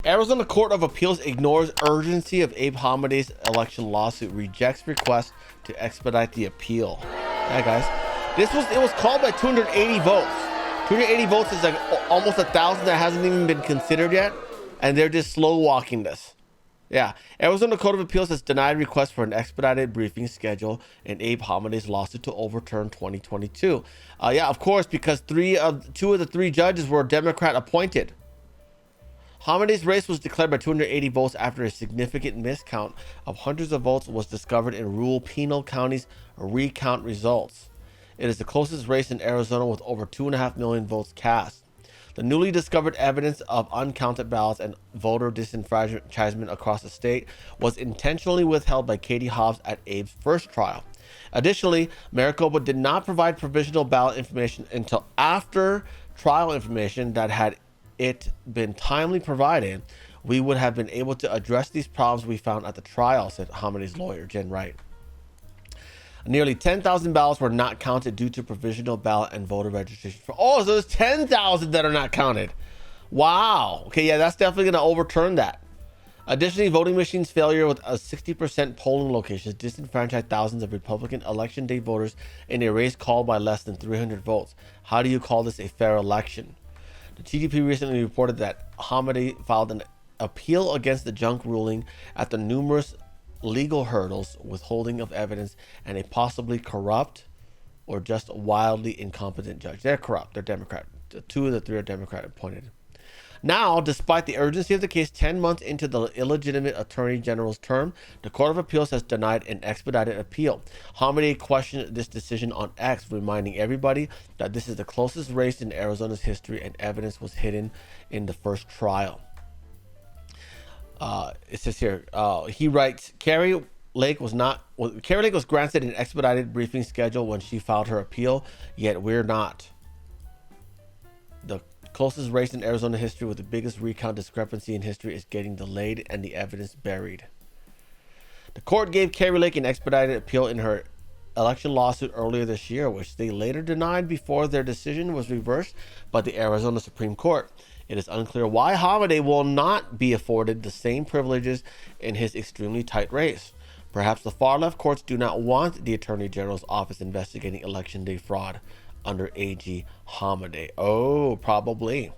Arizona Court of Appeals ignores urgency of Abe Hamadeh's election lawsuit, rejects request to expedite the appeal. Yeah, guys. It was called by 280 votes. 280 votes is like almost 1,000 that hasn't even been considered yet, and they're just slow walking this. Yeah, Arizona Court of Appeals has denied requests for an expedited briefing schedule in Abe Hamadeh's lawsuit to overturn 2022. Yeah, of course, because two of the three judges were Democrat appointed. Hamadeh's race was declared by 280 votes after a significant miscount of hundreds of votes was discovered in rural Pinal County's recount results. It is the closest race in Arizona with over 2.5 million votes cast. The newly discovered evidence of uncounted ballots and voter disenfranchisement across the state was intentionally withheld by Katie Hobbs at Abe's first trial. Additionally, Maricopa did not provide provisional ballot information until after trial information that had it been timely provided, we would have been able to address these problems we found at the trial, said Hamadeh's lawyer, Jen Wright. Nearly 10,000 ballots were not counted due to provisional ballot and voter registration. So there's 10,000 that are not counted. Wow. Okay, yeah, that's definitely going to overturn that. Additionally, voting machines' failure with a 60% polling locations disenfranchised thousands of Republican election day voters in a race called by less than 300 votes. How do you call this a fair election? The TDP recently reported that Hamadeh filed an appeal against the junk ruling at the numerous legal hurdles, withholding of evidence, and a possibly corrupt or just wildly incompetent judge. They're corrupt. They're Democrat. Two of the three are Democrat appointed. Now, despite the urgency of the case, 10 months into the illegitimate attorney general's term, the Court of Appeals has denied an expedited appeal. Hamadeh questioned this decision on X, reminding everybody that this is the closest race in Arizona's history and evidence was hidden in the first trial. It says here, he writes, Carrie Lake was granted an expedited briefing schedule when she filed her appeal, yet we're not. The closest race in Arizona history with the biggest recount discrepancy in history is getting delayed and the evidence buried. The court gave Carrie Lake an expedited appeal in her election lawsuit earlier this year, which they later denied before their decision was reversed by the Arizona Supreme Court. It is unclear why Hamadeh will not be afforded the same privileges in his extremely tight race. Perhaps the far-left courts do not want the Attorney General's office investigating election day fraud under AG Hamadeh. Oh, probably.